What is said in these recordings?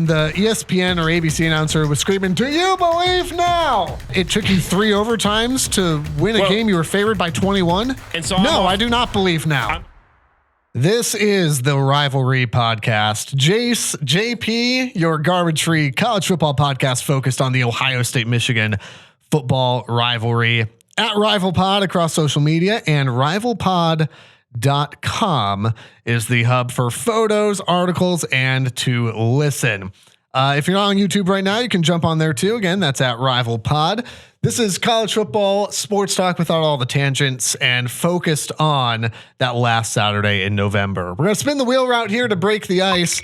The ESPN or ABC announcer was screaming, "Do you believe now?" It took you 3 overtimes to win a game you were favored by 21. And so no, I do not believe now. This is the Rivalry Podcast. Jace, JP, your garbage-free college football podcast focused on the Ohio State-Michigan football rivalry. At RivalPod across social media, and RivalPod.com is the hub for photos, articles, and to listen. If you're not on YouTube right now, you can jump on there too. Again, that's at RivalPod. This is college football sports talk without all the tangents and focused on that last Saturday in November. We're going to spin the wheel route here to break the ice.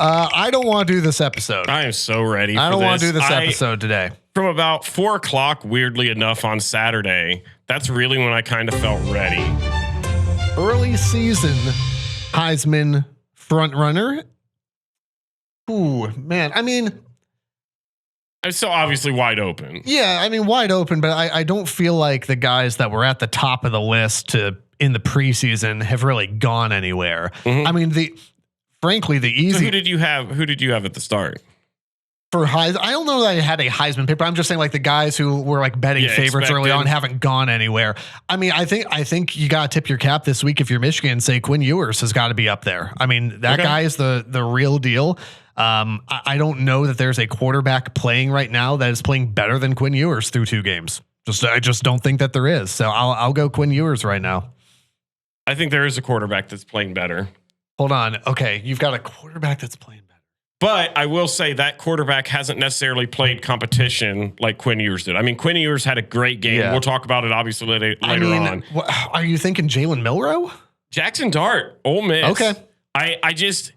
I don't want to do this episode. I am so ready. I don't want to do this episode today. From about 4 o'clock, weirdly enough, on Saturday, that's really when I kind of felt ready. Early season Heisman front runner. Ooh, man. I mean, it's so obviously wide open. Yeah, I mean, wide open, but I don't feel like the guys that were at the top of the list in the preseason have really gone anywhere. Mm-hmm. I mean, frankly, the easy. So who did you have at the start? For Heisman, I don't know that I had a Heisman pick, but I'm just saying like the guys who were like betting favorites early on haven't gone anywhere. I mean, I think you got to tip your cap this week if you're Michigan and say Quinn Ewers has got to be up there. I mean, that guy is the real deal. I don't know that there's a quarterback playing right now that is playing better than Quinn Ewers through 2 games. I just don't think that there is. So I'll go Quinn Ewers right now. I think there is a quarterback that's playing better. Hold on. Okay, you've got a quarterback that's playing better. But I will say that quarterback hasn't necessarily played competition like Quinn Ewers did. I mean, Quinn Ewers had a great game. Yeah. We'll talk about it obviously later on. Are you thinking Jalen Milroe? Jackson Dart, Ole Miss. Okay. I just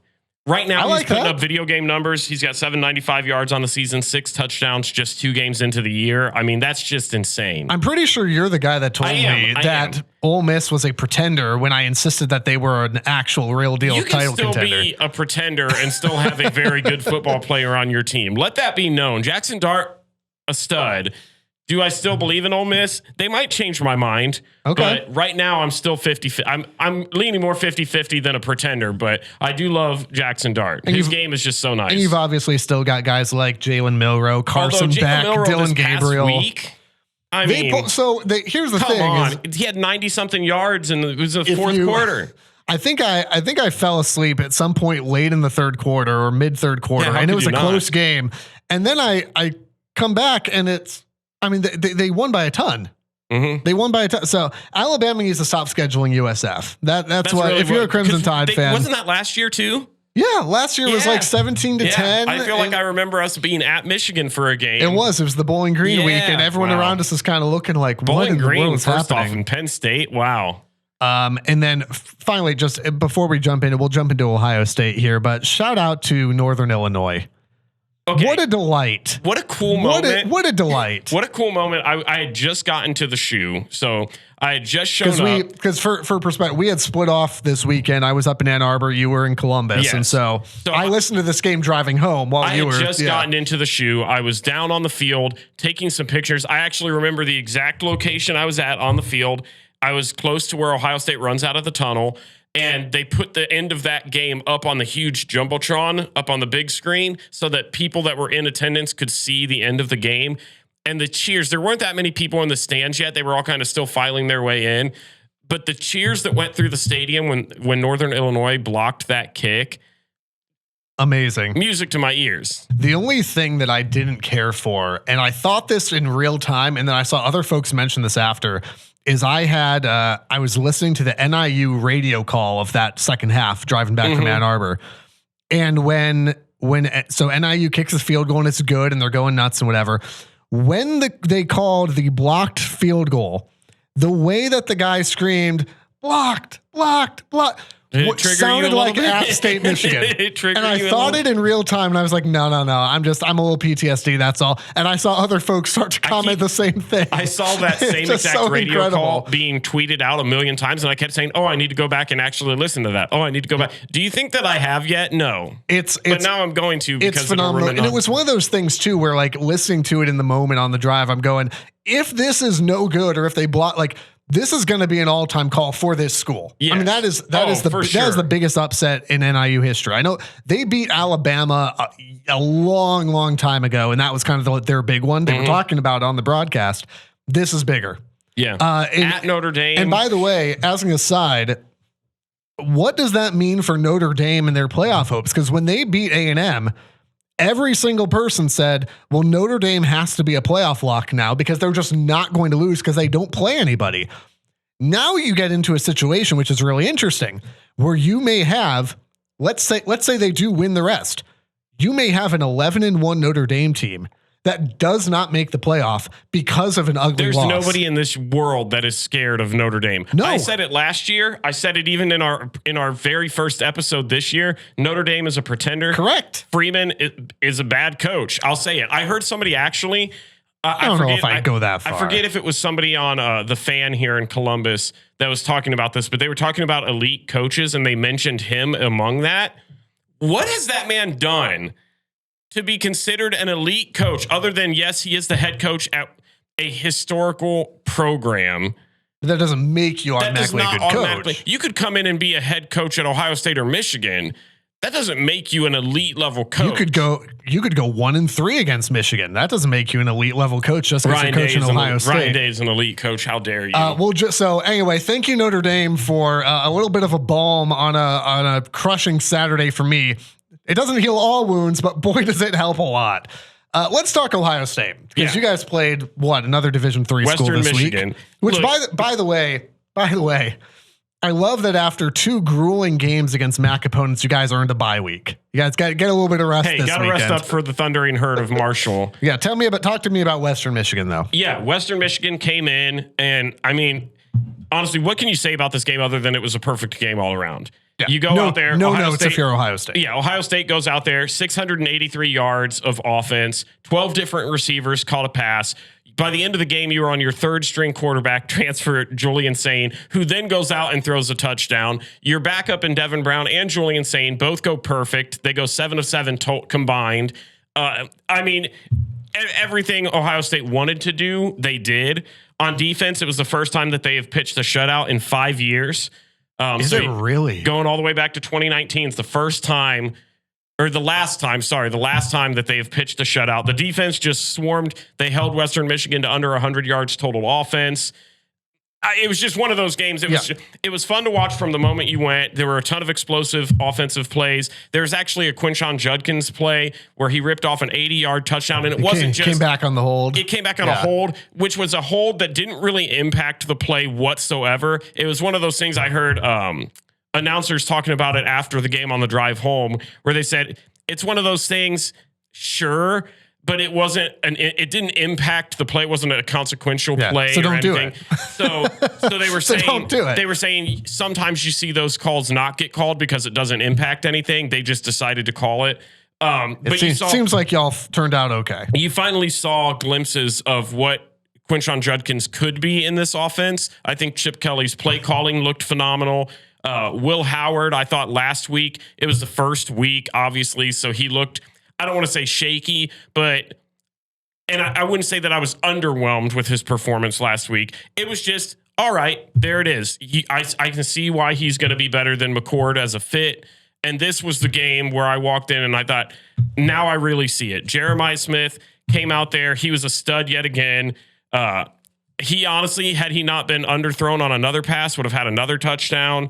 right now he's putting up video game numbers. He's got 795 yards on the season, 6 touchdowns just 2 games into the year. I mean, that's just insane. I'm pretty sure you're the guy that told me that Ole Miss was a pretender when I insisted that they were an actual real deal title contender. You can still be a pretender and still have a very good football player on your team. Let that be known. Jackson Dart, a stud. Do I still believe in Ole Miss? They might change my mind. Okay. But right now I'm still 50-50. I'm leaning more 50-50 than a pretender, but I do love Jackson Dart. His game is just so nice. And you've obviously still got guys like Jalen Milroe, Carson Beck, Dylan Gabriel. Week, here's the thing. Come on. He had 90-something yards and it was the fourth quarter. I think I fell asleep at some point late in the third quarter or mid third quarter, and it was a close game. And then I come back and they won by a ton. Mm-hmm. They won by a ton. So Alabama needs to stop scheduling USF. That's why really if you're a Crimson Tide fan. Wasn't that last year too? Yeah, last year was like 17-10. I feel like I remember us being at Michigan for a game. It was the Bowling Green week, and everyone around us is kind of looking like, Bowling what in Green, the world is first happening? Off in Penn State, wow. And then finally, just before we jump into, we'll jump into Ohio State here, but shout out to Northern Illinois. Okay. What a delight. What a cool moment. What a delight. What a cool moment. I had just gotten to the shoe. So I had just shown up. Because for perspective, we had split off this weekend. I was up in Ann Arbor. You were in Columbus. Yes. And so I listened to this game driving home while you were. I had just gotten into the shoe. I was down on the field taking some pictures. I actually remember the exact location I was at on the field. I was close to where Ohio State runs out of the tunnel. And they put the end of that game up on the huge Jumbotron, up on the big screen, so that people that were in attendance could see the end of the game. And the cheers, there weren't that many people in the stands yet. They were all kind of still filing their way in. But the cheers that went through the stadium when Northern Illinois blocked that kick. Amazing. Music to my ears. The only thing that I didn't care for, and I thought this in real time, and then I saw other folks mention this after, is I was listening to the NIU radio call of that second half driving back from Ann Arbor. And when NIU kicks the field goal and it's good and they're going nuts and whatever, when they called the blocked field goal, the way that the guy screamed, blocked, what sounded like App State, Michigan. And I thought it in real time and I was like, no. I'm a little PTSD. That's all. And I saw other folks start to comment the same thing. I saw that same exact radio call being tweeted out a million times. And I kept saying, I need to go back and actually listen to that. I need to go back. Do you think that I have yet? No. But now I'm going to because it's phenomenal. And it was one of those things too, where like listening to it in the moment on the drive, I'm going, if this is no good or if they block, like this is going to be an all-time call for this school. Yes. I mean, that is the biggest upset in NIU history. I know they beat Alabama a long, long time ago, and that was kind of their big one they were talking about on the broadcast. This is bigger. Yeah. At Notre Dame. And by the way, as an aside, what does that mean for Notre Dame and their playoff hopes? Because when they beat A&M, every single person said, well, Notre Dame has to be a playoff lock now because they're just not going to lose because they don't play anybody. Now you get into a situation, which is really interesting, where you may have, let's say they do win the rest. You may have an 11-1 Notre Dame team that does not make the playoff because of an ugly There's loss. nobody in this world that is scared of Notre Dame. No. I said it last year. I said it even in our very first episode this year. Notre Dame is a pretender. Correct. Freeman is a bad coach. I'll say it. I heard somebody actually. I don't know if I'd go that far. I forget if it was somebody on The Fan here in Columbus that was talking about this, but they were talking about elite coaches and they mentioned him among that. What has that man done to be considered an elite coach other than, yes, he is the head coach at a historical program? That doesn't make you automatically a good coach. You could come in and be a head coach at Ohio State or Michigan. That doesn't make you an elite level coach. You could go 1-3 against Michigan. That doesn't make you an elite level coach just because you're coaching Ohio State. Ryan Day is an elite coach. How dare you? Anyway, thank you, Notre Dame, for a little bit of a balm on a crushing Saturday for me. It doesn't heal all wounds, but boy, does it help a lot. Let's talk Ohio State, because you guys played another Division III school this Michigan. week. Which, by the way, I love that after 2 grueling games against MAC opponents, you guys earned a bye week. You guys got to get a little bit of rest this weekend. Got to rest up for the Thundering Herd of Marshall. Yeah, talk to me about Western Michigan, though. Yeah, Western Michigan came in, and I mean, honestly, what can you say about this game other than it was a perfect game all around? Yeah. You go out there. No notes if you're Ohio State. Yeah, Ohio State goes out there, 683 yards of offense, 12 different receivers caught a pass. By the end of the game, you were on your 3rd string quarterback transfer, Julian Sain, who then goes out and throws a touchdown. Your backup in Devin Brown and Julian Sain both go perfect. They go 7 of 7 combined. I mean, everything Ohio State wanted to do, they did. On defense, it was the first time that they have pitched a shutout in 5 years. Is it really? Going all the way back to 2019, it's the last time that they have pitched a shutout. The defense just swarmed. They held Western Michigan to under 100 yards total offense. It was just one of those games. It was fun to watch from the moment you went. There were a ton of explosive offensive plays. There's actually a Quinshon Judkins play where he ripped off an 80-yard touchdown, and it came back on the hold. It came back on a hold, which was a hold that didn't really impact the play whatsoever. It was one of those things I heard announcers talking about it after the game on the drive home, where they said it's one of those things, sure, but it wasn't it didn't impact the play. It wasn't a consequential play. So don't do it. So they were saying, don't do it. They were saying sometimes you see those calls not get called because it doesn't impact anything. They just decided to call it. But seems like y'all turned out okay. You finally saw glimpses of what Quinshon Judkins could be in this offense. I think Chip Kelly's play calling looked phenomenal. Will Howard, I thought last week, it was the first week, obviously, so he looked, I don't want to say shaky, but, and I wouldn't say that I was underwhelmed with his performance last week. It was just, all right, there it is. I can see why he's going to be better than McCord as a fit. And this was the game where I walked in and I thought, now I really see it. Jeremiah Smith came out there. He was a stud yet again. He honestly, had he not been underthrown on another pass, would have had another touchdown.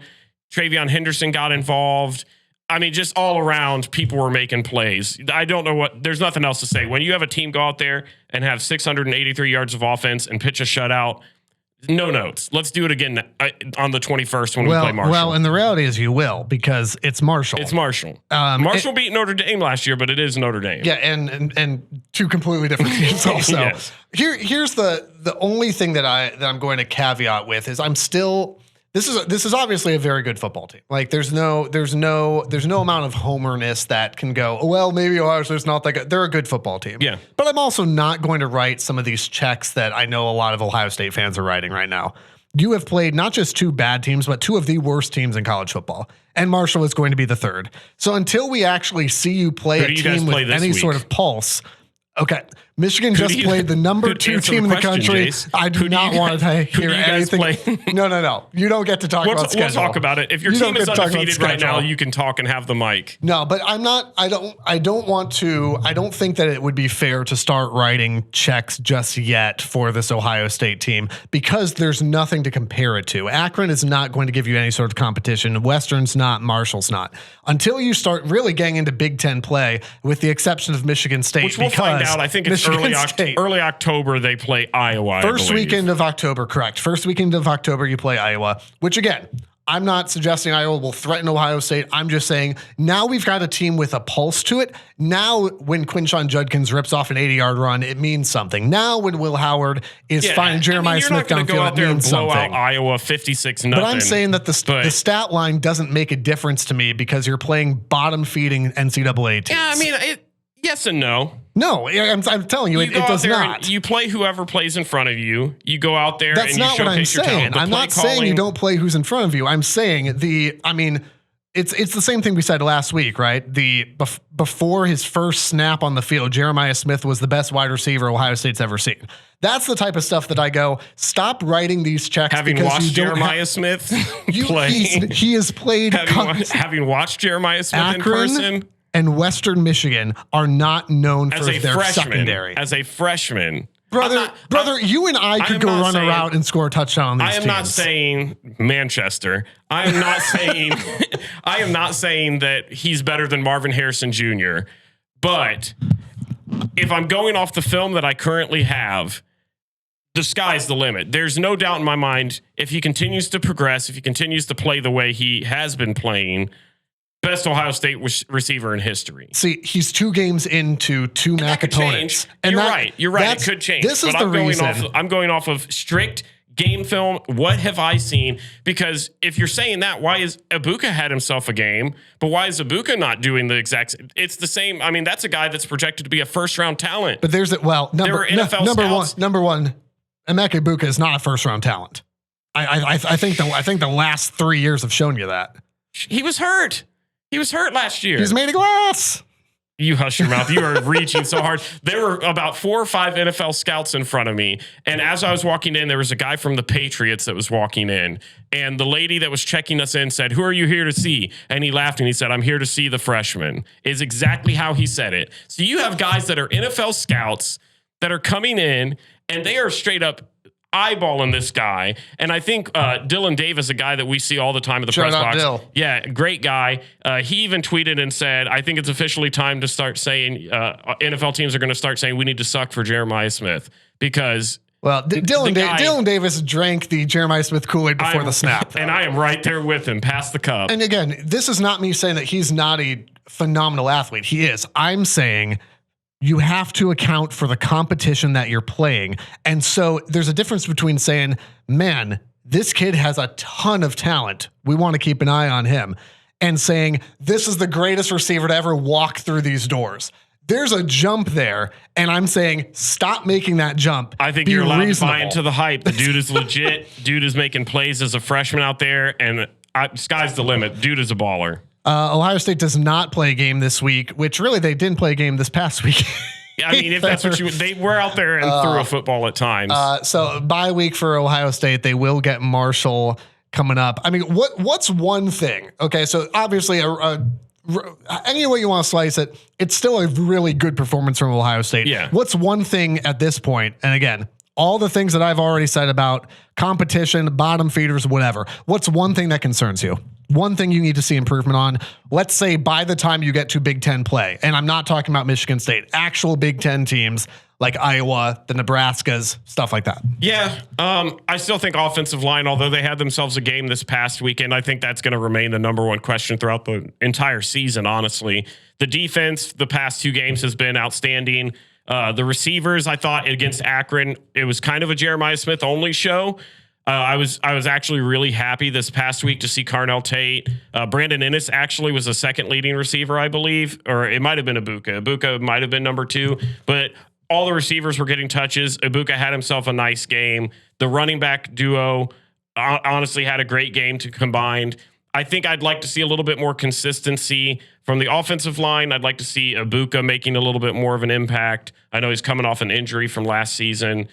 Travion Henderson got involved. I mean, just all around, people were making plays. I don't know there's nothing else to say. When you have a team go out there and have 683 yards of offense and pitch a shutout, no notes. Let's do it again on the 21st when we play Marshall. Well, and the reality is you will, because it's Marshall. It's Marshall. Marshall beat Notre Dame last year, but it is Notre Dame. Yeah, and 2 completely different teams also. Yes. Here's the only thing that I'm going to caveat with is this is obviously a very good football team. Like there's no amount of homerness that can go, oh, well, maybe Ohio State's not that good. They're a good football team. Yeah. But I'm also not going to write some of these checks that I know a lot of Ohio State fans are writing right now. You have played not just 2 bad teams, but 2 of the worst teams in college football. And Marshall is going to be the 3rd. So until we actually see you play a team with any sort of pulse, okay, Michigan just played the number 2 team in the country. Jace. I do not want to hear anything. No. You don't get to talk about schedule. We'll talk about it. If your team is undefeated right now, you can talk and have the mic. No, but I'm not. I don't want to. I don't think that it would be fair to start writing checks just yet for this Ohio State team because there's nothing to compare it to. Akron is not going to give you any sort of competition. Western's not. Marshall's not. Until you start really getting into Big Ten play, with the exception of Michigan State, which we'll find out. I think it's early October they play Iowa. First weekend of October, correct. First weekend of October you play Iowa, which again, I'm not suggesting Iowa will threaten Ohio State. I'm just saying now we've got a team with a pulse to it. Now when Quinshon Judkins rips off an 80-yard run, it means something. Now when Will Howard is finding Jeremiah Smith downfield, it means something. Out Iowa 56-0. But I'm saying that the stat line doesn't make a difference to me because you're playing bottom-feeding NCAA teams. Yeah, I mean, yes and no. No, I'm telling you, it does not. You play whoever plays in front of you. You go out there and you showcase your talent. That's not what I'm saying. I'm not saying you don't play who's in front of you. I'm saying it's the same thing we said last week, right? Before his first snap on the field, Jeremiah Smith was the best wide receiver Ohio State's ever seen. That's the type of stuff that I go, stop writing these checks. Having watched Jeremiah Smith play. He has played. Having watched Jeremiah Smith in person. And Western Michigan are not known for their secondary. As a freshman. Brother, you and I could go run a route and score a touchdown on these teams. I am not saying Manchester. I am not saying I am not saying that he's better than Marvin Harrison Jr. But if I'm going off the film that I currently have, the sky's the limit. There's no doubt in my mind if he continues to progress, if he continues to play the way he has been playing, best Ohio State receiver in history. See, he's 2 games into 2 MAC opponents. And you're right. It could change. This is the reason. I'm going off of strict game film. What have I seen? Because if you're saying that, why is Ibuka had himself a game, but why is Ibuka not doing the exact same? It's the same. I mean, that's a guy that's projected to be a first-round talent. But there's number one, Emeka Ibuka is not a first-round talent. I think the last 3 years have shown you that. He was hurt. He was hurt last year. He's made of glass. You hush your mouth. You are reaching so hard. There were about 4 or 5 NFL scouts in front of me. And as I was walking in, there was a guy from the Patriots that was walking in. And the lady that was checking us in said, "Who are you here to see?" And he laughed and he said, "I'm here to see the freshman," is exactly how he said it. So you have guys that are NFL scouts that are coming in and they are straight up eyeballing this guy. And I think Dylan Davis, a guy that we see all the time at the press box. Dill. Yeah, great guy. He even tweeted and said, "I think it's officially time to start saying NFL teams are going to start saying we need to suck for Jeremiah Smith because." Well, Dylan Davis drank the Jeremiah Smith Kool-Aid before the snap. And I am right there with him. Pass the cup. And again, this is not me saying that he's not a phenomenal athlete. He is. I'm saying you have to account for the competition that you're playing. And so there's a difference between saying, man, this kid has a ton of talent. We want to keep an eye on him. And saying, this is the greatest receiver to ever walk through these doors. There's a jump there. And I'm saying, stop making that jump. I think you're allowed to buy into the hype. The dude is legit. Dude is making plays as a freshman out there. And sky's the limit. Dude is a baller. Ohio State does not play a game this week, which really they didn't play a game this past week. I mean, if that's what they were out there and threw a football at times. So bye week for Ohio State, they will get Marshall coming up. I mean, what's one thing? Okay, so obviously, any way you want to slice it, it's still a really good performance from Ohio State. Yeah. What's one thing at this point? And again, all the things that I've already said about competition, bottom feeders, whatever. What's one thing that concerns you? One thing you need to see improvement on, let's say by the time you get to Big Ten play, and I'm not talking about Michigan State, actual Big Ten teams like Iowa, the Nebraskas, stuff like that. Yeah, I still think offensive line, although they had themselves a game this past weekend, I think that's going to remain the number one question throughout the entire season, honestly. The defense, the past 2 games has been outstanding. The receivers, I thought against Akron, it was kind of a Jeremiah Smith only show. I was actually really happy this past week to see Carnell Tate. Brandon Ennis actually was the second leading receiver, I believe, or it might have been Ibuka. Ibuka might have been number 2, but all the receivers were getting touches. Ibuka had himself a nice game. The running back duo honestly had a great game to combined. I think I'd like to see a little bit more consistency from the offensive line. I'd like to see Ibuka making a little bit more of an impact. I know he's coming off an injury from last season.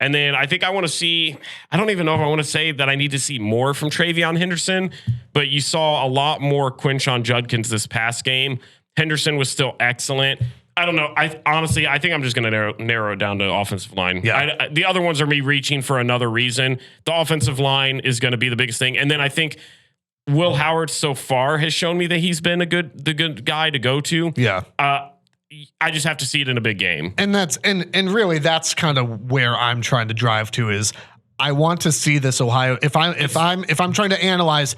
And then I think I want to see, I don't even know if I want to say that I need to see more from Travion Henderson, but you saw a lot more Quinshon Judkins this past game. Henderson was still excellent. I don't know. I think I'm just going to narrow it down to offensive line. Yeah. The other ones are me reaching for another reason. The offensive line is going to be the biggest thing. And then I think Will Howard so far has shown me that he's been the good guy to go to. Yeah. I just have to see it in a big game. And really that's kind of where I'm trying to drive to is I want to see this Ohio. If I'm trying to analyze,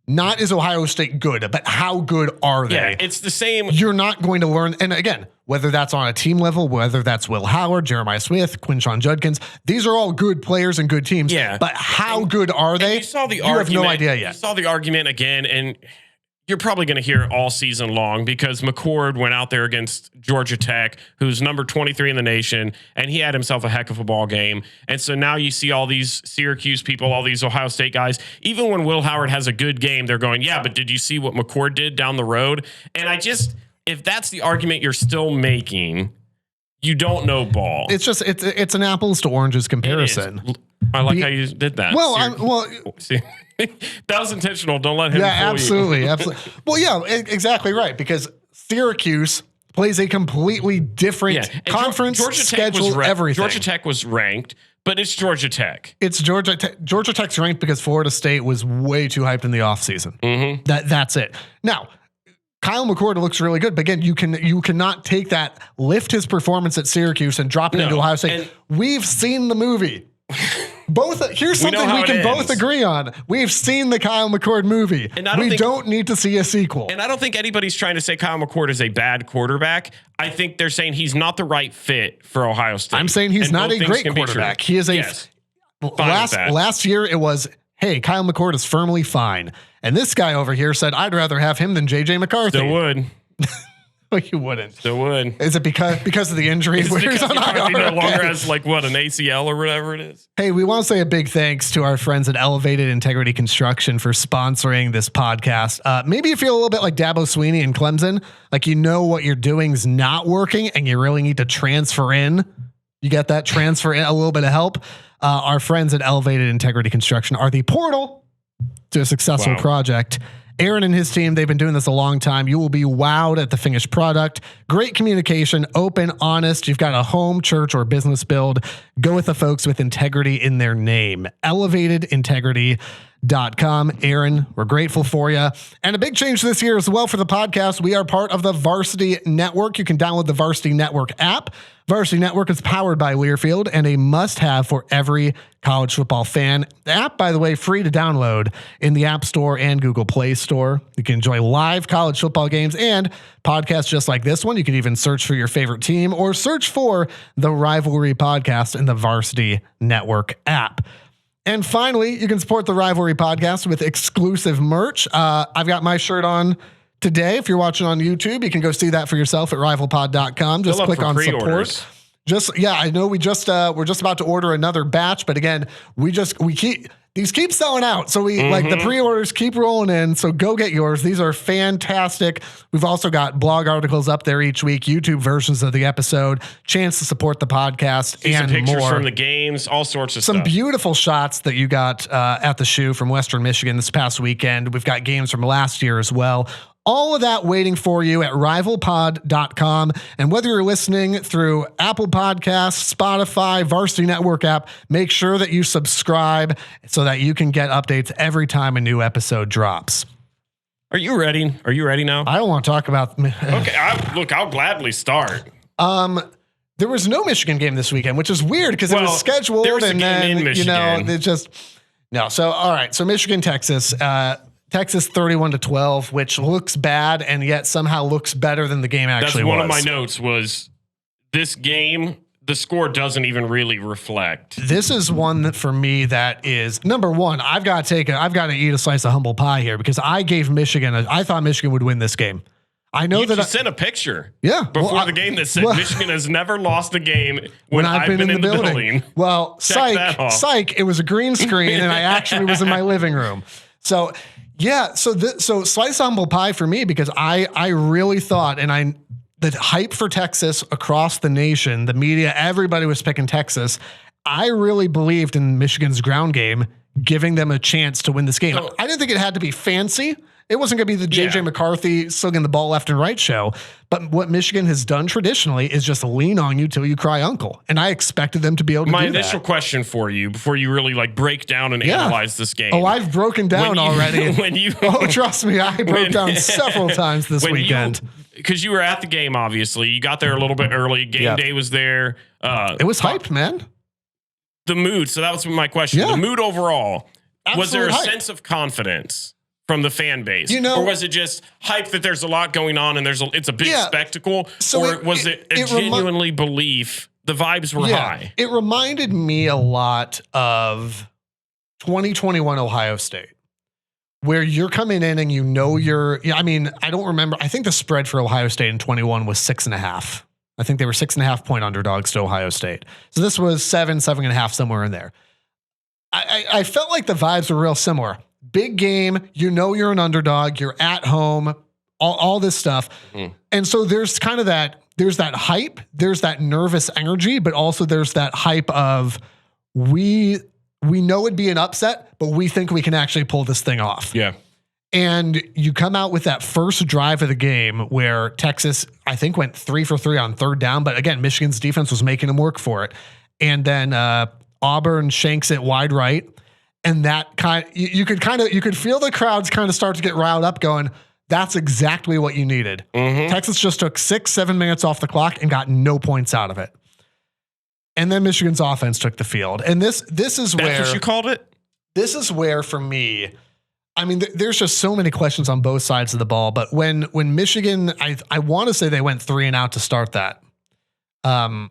not is Ohio State good, but how good are they? Yeah, it's the same. You're not going to learn. And again, whether that's on a team level, whether that's Will Howard, Jeremiah Smith, Quinshon Judkins, these are all good players and good teams. Yeah. But how good are they? You saw the you argument. have no idea yet. You saw the argument again, and you're probably going to hear it all season long because McCord went out there against Georgia Tech, who's number 23 in the nation, and he had himself a heck of a ball game. And so now you see all these Syracuse people, all these Ohio State guys. Even when Will Howard has a good game, they're going, yeah, but did you see what McCord did down the road? And if that's the argument you're still making, you don't know ball. It's just it's an apples to oranges comparison. I like how you did that. See, that was intentional. Don't let him. Yeah, fool you. absolutely. Well, yeah, exactly right. Because Syracuse plays a completely different conference Georgia schedule. Tech Everything. Georgia Tech was ranked, but it's Georgia Tech. It's Georgia Tech. Georgia Tech's ranked because Florida State was way too hyped in the offseason. Mm-hmm. That's it. Now, Kyle McCord looks really good, but again, you cannot take that, lift his performance at Syracuse and drop it into Ohio State. We've seen the movie. Here's something we can both agree on. We've seen the Kyle McCord movie. And we don't need to see a sequel. And I don't think anybody's trying to say Kyle McCord is a bad quarterback. I think they're saying he's not the right fit for Ohio State. I'm saying he's not a great quarterback. He is last year it was, hey, Kyle McCord is firmly fine. And this guy over here said, I'd rather have him than JJ McCarthy. Still would. Well, you wouldn't. Still would. Is it because of the injury? It's because he no longer has an ACL or whatever it is. Hey, we want to say a big thanks to our friends at Elevated Integrity Construction for sponsoring this podcast. Maybe you feel a little bit like Dabo Sweeney and Clemson, like you know what you're doing is not working and you really need to transfer in. You get that? Transfer in a little bit of help. Our friends at Elevated Integrity Construction are the portal to a successful project. Aaron and his team, they've been doing this a long time. You will be wowed at the finished product. Great communication, open, honest. You've got a home, church, or business build. Go with the folks with integrity in their name. ElevatedIntegrity.com. Aaron, we're grateful for you. And a big change this year as well for the podcast. We are part of the Varsity Network. You can download the Varsity Network app. Varsity Network is powered by Learfield and a must-have for every college football fan. The app, by the way, free to download in the App Store and Google Play Store. You can enjoy live college football games and podcasts just like this one. You can even search for your favorite team or search for the Rivalry Podcast in the Varsity Network app. And finally, you can support the Rivalry Podcast with exclusive merch. I've got my shirt on today. If you're watching on YouTube, you can go see that for yourself at rivalpod.com. Just click on support. I know we're just about to order another batch, but again, these keep selling out. So like the pre-orders keep rolling in. So go get yours. These are fantastic. We've also got blog articles up there each week, YouTube versions of the episode, chance to support the podcast, and some pictures more from the games, all sorts of stuff. Some beautiful shots that you got at the shoe from Western Michigan this past weekend. We've got games from last year as well. All of that waiting for you at rivalpod.com. And whether you're listening through Apple Podcasts, Spotify, Varsity Network app, make sure that you subscribe so that you can get updates every time a new episode drops. Are you ready? Are you ready now? I don't want to talk about. Okay, I'll gladly start. There was no Michigan game this weekend, which is weird because it was scheduled, and then it just no. So all right, so Michigan, Texas. Texas 31-12, which looks bad and yet somehow looks better than the game actually was. That's one of my notes was this game, the score doesn't even really reflect. This is one that for me that is number one. I've got to eat a slice of humble pie here because I gave Michigan. I thought Michigan would win this game. I know that you sent a picture. Yeah. Before the game that said Michigan has never lost a game when I've been in the building. Well, psych, it was a green screen and I actually was in my living room. So yeah, so slice humble pie for me, because I really thought, and the hype for Texas across the nation, the media, everybody was picking Texas. I really believed in Michigan's ground game, giving them a chance to win this game. I didn't think it had to be fancy. It wasn't going to be the J.J. McCarthy slinging the ball left and right show. But what Michigan has done traditionally is just lean on you till you cry uncle. And I expected them to be able to do that. My initial question for you, before you really like break down and analyze this game. Oh, I've broken down already. Oh, trust me, I broke down several times this weekend. Because you were at the game, obviously. You got there a little bit early. Game day was there. It was hyped, man. The mood. So that was my question. The mood overall. Was there a sense of confidence from the fan base? Or was it just hype that there's a lot going on and it's a big spectacle? So or was it genuinely belief? The vibes were high. It reminded me a lot of 2021 Ohio State, where you're coming in and I don't remember. I think the spread for Ohio State in 21 was 6.5. I think they were 6.5 point underdogs to Ohio State. So this was 7.5, somewhere in there. I felt like the vibes were real similar. Big game, you're an underdog, you're at home, all this stuff. Mm-hmm. And so there's kind of there's that hype, there's that nervous energy, but also there's that hype of we know it'd be an upset, but we think we can actually pull this thing off. Yeah. And you come out with that first drive of the game where Texas, I think, went 3 for 3 on third down. But again, Michigan's defense was making them work for it. And then Auburn shanks it wide right. And that you could feel the crowds kind of start to get riled up going, that's exactly what you needed. Mm-hmm. Texas just took 6-7 minutes off the clock and got no points out of it. And then Michigan's offense took the field. And this is where... That's what you called it? This is where, for me... I mean, there's just so many questions on both sides of the ball, but when Michigan, I want to say they went 3 and out to start that. I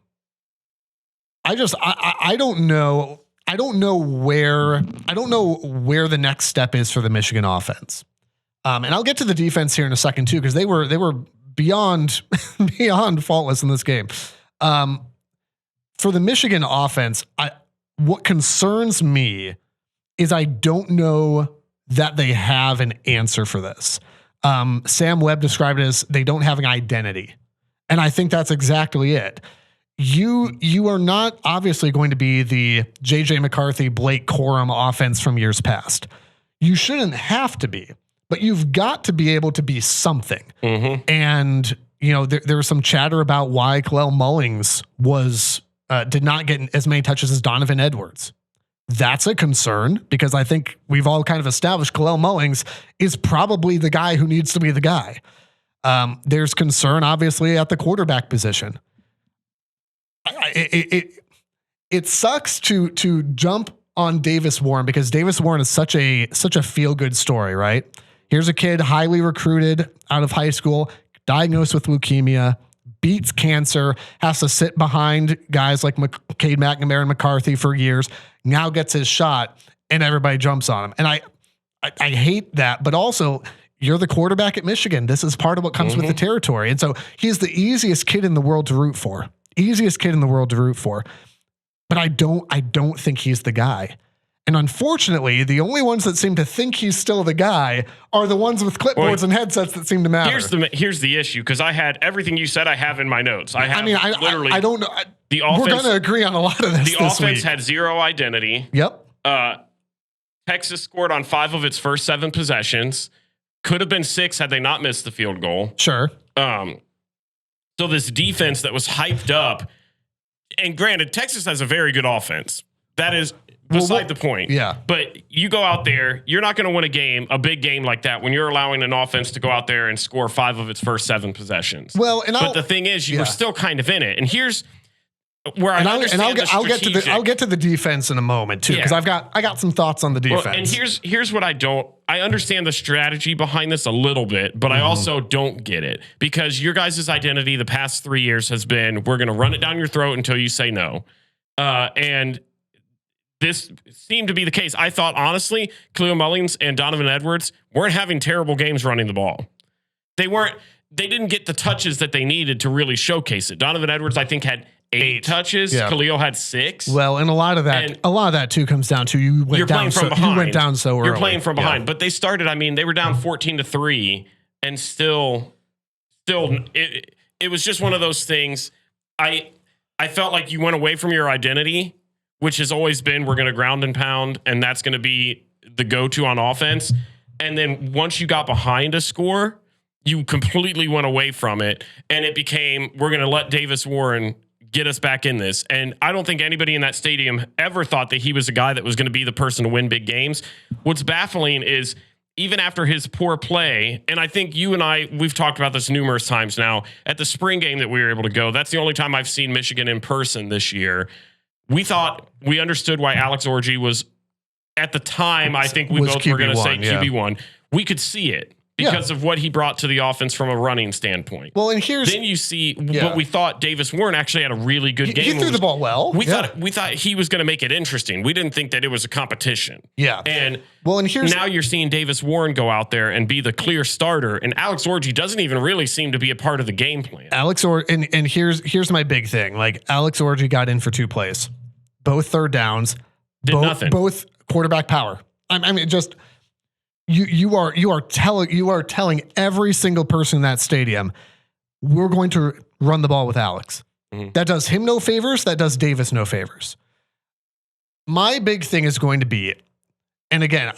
don't know. I don't know where the next step is for the Michigan offense. And I'll get to the defense here in a second too, because they were beyond faultless in this game. For the Michigan offense, what concerns me is I don't know that they have an answer for this. Sam Webb described it as they don't have an identity. And I think that's exactly it. You are not obviously going to be the J.J. McCarthy, Blake Corum offense from years past. You shouldn't have to be, but you've got to be able to be something. Mm-hmm. And, there was some chatter about why Kalel Mullings did not get as many touches as Donovan Edwards. That's a concern, because I think we've all kind of established Kalel Mullings is probably the guy who needs to be the guy. There's concern, obviously, at the quarterback position. It sucks to jump on Davis Warren, because Davis Warren is such a feel-good story, right? Here's a kid highly recruited out of high school, diagnosed with leukemia, beats cancer, has to sit behind guys like Cade McNamara and McCarthy for years, now gets his shot, and everybody jumps on him. And I hate that, but also you're the quarterback at Michigan. This is part of what comes with the territory. And so he's the easiest kid in the world to root for. But I don't think he's the guy. And unfortunately, the only ones that seem to think he's still the guy are the ones with clipboards and headsets that seem to matter. Here's the issue, because I had everything you said I have in my notes. I don't know. We're going to agree on a lot of this. The offense had zero identity. Yep. Texas scored on 5 of its first 7 possessions. Could have been 6 had they not missed the field goal. Sure. So this defense that was hyped up, and granted, Texas has a very good offense. That is beside the point. Yeah. But you go out there, you're not going to win a big game like that, when you're allowing an offense to go out there and score 5 of its first 7 possessions. Well, but the thing is, you were still kind of in it. And here's where I'll get to the defense in a moment too, because I got some thoughts on the defense. Well, and here's what I understand the strategy behind this a little bit, but I also don't get it, because your guys' identity the past 3 years has been, we're going to run it down your throat until you say no. And this seemed to be the case. I thought, honestly, Kalel Mullings and Donovan Edwards weren't having terrible games running the ball. They didn't get the touches that they needed to really showcase it. Donovan Edwards, I think, had 8 touches. Yeah. Khalil had 6. Well, and a lot of that too comes down to you went down so behind. You went down so early. You're playing from behind, but they started. I mean, they were down 14-3, and still, it was just one of those things. I felt like you went away from your identity, which has always been we're going to ground and pound, and that's going to be the go-to on offense. And then once you got behind a score, you completely went away from it, and it became we're going to let Davis Warren get us back in this. And I don't think anybody in that stadium ever thought that he was a guy that was going to be the person to win big games. What's baffling is even after his poor play, and I think you and we've talked about this numerous times now, at the spring game that we were able to go, that's the only time I've seen Michigan in person this year. We understood why Alex Orji was, at the time, I think we both were going to say QB1. We could see it because of what he brought to the offense from a running standpoint. Well, and then you see what we thought Davis Warren actually had a really good game. He threw the ball well. We thought he was going to make it interesting. We didn't think that it was a competition. Yeah. And now you're seeing Davis Warren go out there and be the clear starter, and Alex Orji doesn't even really seem to be a part of the game plan. And here's my big thing. Like, Alex Orji got in for 2 plays, both third downs, nothing. Both quarterback power. I mean, just you are telling every single person in that stadium, we're going to run the ball with Alex. Mm-hmm. That does him no favors. That does Davis no favors. My big thing is going to be, and again,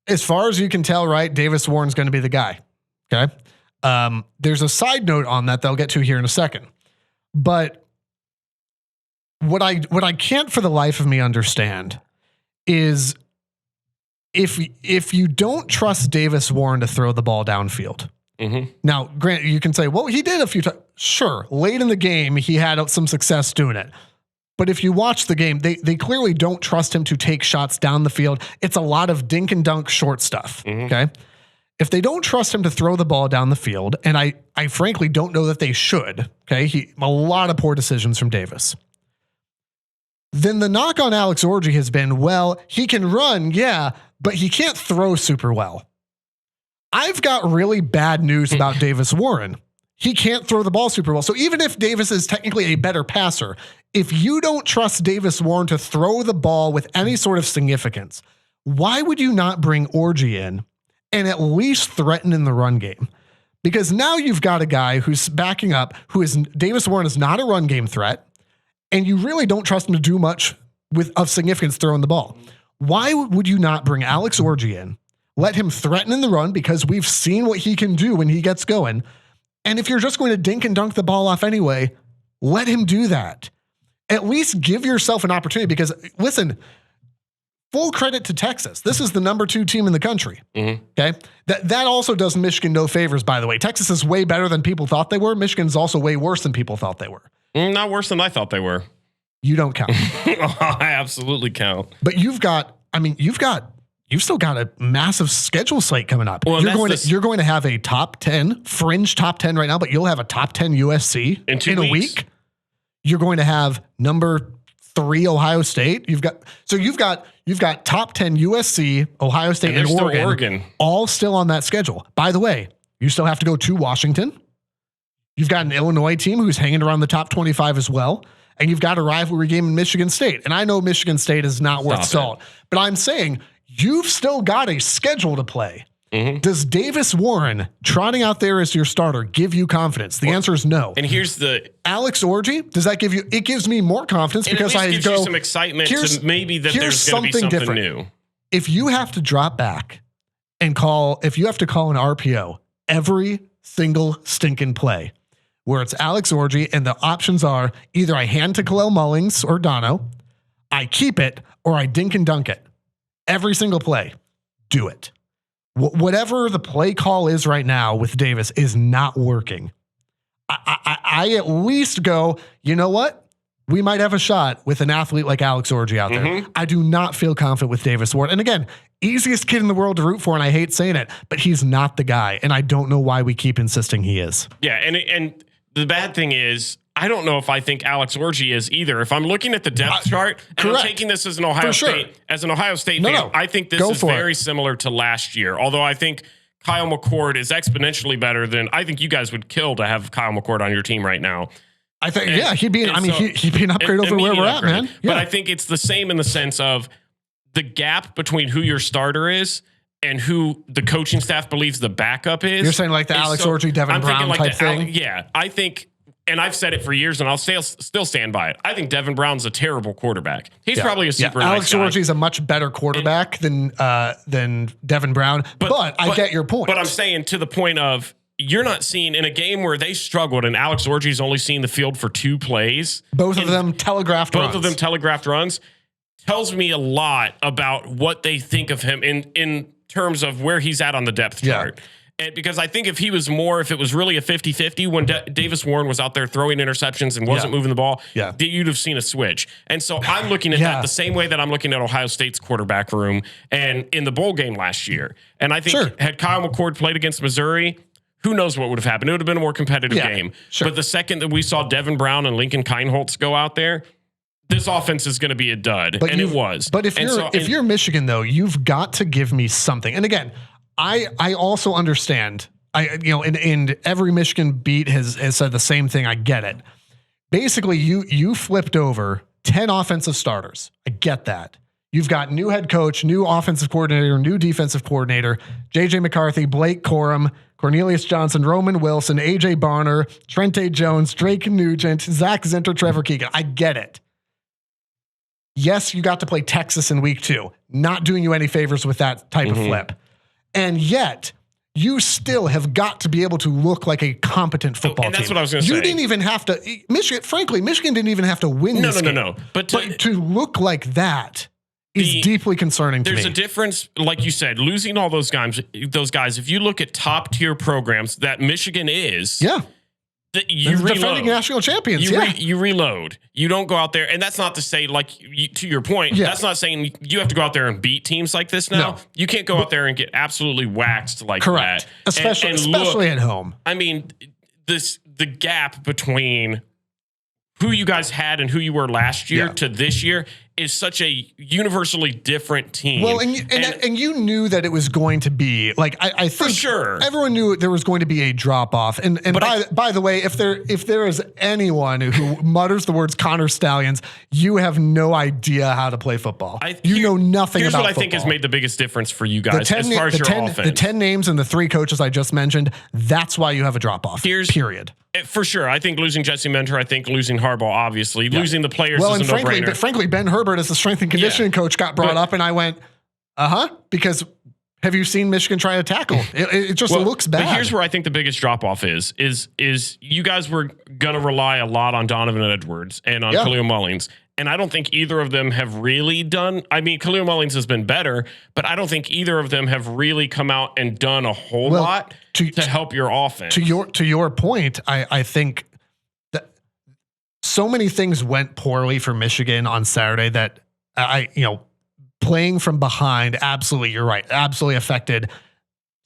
as far as you can tell, right, Davis Warren's going to be the guy. Okay. There's a side note on that I'll get to here in a second, but what I can't for the life of me understand is if you don't trust Davis Warren to throw the ball downfield. Mm-hmm. Now, Grant, you can say, well, he did a few times. Sure, late in the game, he had some success doing it. But if you watch the game, they clearly don't trust him to take shots down the field. It's a lot of dink and dunk short stuff. Mm-hmm. Okay. If they don't trust him to throw the ball down the field, and I frankly don't know that they should. Okay. A lot of poor decisions from Davis. Then the knock on Alex Orji has been, well, he can run. Yeah. But he can't throw super well. I've got really bad news about Davis Warren. He can't throw the ball super well. So even if Davis is technically a better passer, if you don't trust Davis Warren to throw the ball with any sort of significance, why would you not bring Orji in and at least threaten in the run game? Because now you've got a guy who's backing up, Davis Warren is not a run game threat, and you really don't trust him to do much of significance throwing the ball. Why would you not bring Alex Orji in, let him threaten in the run, because we've seen what he can do when he gets going. And if you're just going to dink and dunk the ball off anyway, let him do that. At least give yourself an opportunity, because listen, full credit to Texas. This is the number 2 team in the country. Mm-hmm. Okay. That also does Michigan no favors, by the way. Texas is way better than people thought they were. Michigan's also way worse than people thought they were. Not worse than I thought they were. You don't count. I absolutely count. But you've still got a massive schedule slate coming up. Well, you're going to have a top 10, fringe top 10 right now, but you'll have a top 10 USC in a week. You're going to have number 3 Ohio State. You've got top 10 USC, Ohio State, and Oregon, all still on that schedule. By the way, you still have to go to Washington. You've got an Illinois team who's hanging around the top 25 as well. And you've got a rivalry game in Michigan State. And I know Michigan State is not worth salt, but I'm saying you've still got a schedule to play. Mm-hmm. Does Davis Warren trotting out there as your starter give you confidence? The answer is no. And here's the Alex Orji. Does that give you? It gives me more confidence, because I gives you some excitement to maybe that there's going to be something different. New. If you have to drop back and if you have to call an RPO every single stinking play, where it's Alex Orji and the options are either I hand to Kalel Mullings or Dono, I keep it, or I dink and dunk it. Every single play, do it. Whatever the play call is right now with Davis is not working. I at least go, you know what? We might have a shot with an athlete like Alex Orji out there. Mm-hmm. I do not feel confident with Davis Warren. And again, easiest kid in the world to root for, and I hate saying it, but he's not the guy. And I don't know why we keep insisting he is. Yeah, and the bad thing is, I don't know if I think Alex Orji is either. If I'm looking at the depth chart, and I'm taking this as an Ohio State fan, I think this is very similar to last year. Although I think Kyle McCord is exponentially better than I think you guys would kill to have Kyle McCord on your team right now. I think, he'd be an upgrade over where we're at, man. But I think it's the same in the sense of the gap between who your starter is and who the coaching staff believes the backup is. You're saying like the Alex Orji, Devin Brown like type thing? I think, and I've said it for years, and I'll still stand by it. I think Devin Brown's a terrible quarterback. He's probably a super nice guy. Alex Orji is a much better quarterback than Devin Brown, but I get your point. But I'm saying to the point of, you're not seeing in a game where they struggled and Alex Orji's only seen the field for 2 plays. Both of them telegraphed runs. Tells me a lot about what they think of him in terms of where he's at on the depth chart. And because I think if it was really a 50-50 when Davis Warren was out there throwing interceptions and wasn't moving the ball, you'd have seen a switch. And so I'm looking at that the same way that I'm looking at Ohio State's quarterback room and in the bowl game last year. And I think had Kyle McCord played against Missouri, who knows what would have happened? It would have been a more competitive game. But the second that we saw Devin Brown and Lincoln Kienholz go out there, this offense is going to be a dud, and it was. But if you're Michigan, though, you've got to give me something. And again, I also understand. And every Michigan beat has said the same thing. I get it. Basically, you flipped over 10 offensive starters. I get that. You've got new head coach, new offensive coordinator, new defensive coordinator, J.J. McCarthy, Blake Corum, Cornelius Johnson, Roman Wilson, A.J. Barner, Trente Jones, Drake Nugent, Zach Zinter, Trevor Keegan. I get it. Yes, you got to play Texas in week 2. Not doing you any favors with that type of flip. And yet, you still have got to be able to look like a competent football team. And that's what I was going to say. You didn't even have to... Michigan didn't even have to win this game. No. But to look like that is deeply concerning to me. There's a difference, like you said, losing all those guys. If you look at top tier programs that Michigan is, you reload. Defending national champions. You reload. You don't go out there, and that's not to say, to your point, that's not saying you have to go out there and beat teams like this. Now you can't go out there and get absolutely waxed like that. Especially at home. I mean, the gap between who you guys had and who you were last year to this year is such a universally different team. Well, and you knew that it was going to be like I think for sure everyone knew there was going to be a drop off. And by the way, if there is anyone who mutters the words Connor Stallions, you have no idea how to play football. You know nothing about football. Here's what I think has made the biggest difference for you guys as far as your offense. The 10 names and the 3 coaches I just mentioned, that's why you have a drop off. Period. For sure. I think losing Jesse Mentor, I think losing Harbaugh, obviously. Losing the players is a no-brainer. But frankly, Ben Herbert as the strength and conditioning coach got brought up, and I went, because have you seen Michigan try to tackle? It just looks bad. But here's where I think the biggest drop-off is you guys were going to rely a lot on Donovan Edwards and on Khalil Mullings. And I don't think either of them have really done. I mean, Khalil Mullings has been better, but I don't think either of them have really come out and done a whole lot to help your offense. To your point, I think that so many things went poorly for Michigan on Saturday that playing from behind, absolutely, you're right, absolutely affected.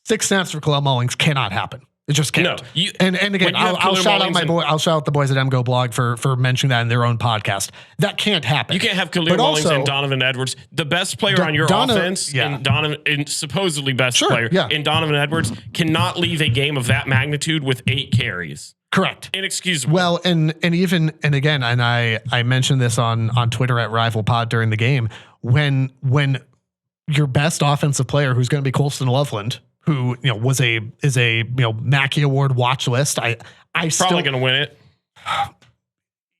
6 snaps for Khalil Mullings cannot happen. It just can't. No, and again, I'll shout out I'll shout out the boys at MGO Blog for mentioning that in their own podcast. That can't happen. You can't have Khalil Mullings and Donovan Edwards, the best player on your offense, and Donovan, and supposedly best player in Donovan Edwards, cannot leave a game of that magnitude with 8 carries. Correct. Inexcusable. Well, and I mentioned this on Twitter at Rival Pod during the game when your best offensive player, who's going to be Colston Loveland, who is a Mackey Award watch list. I probably going to win it.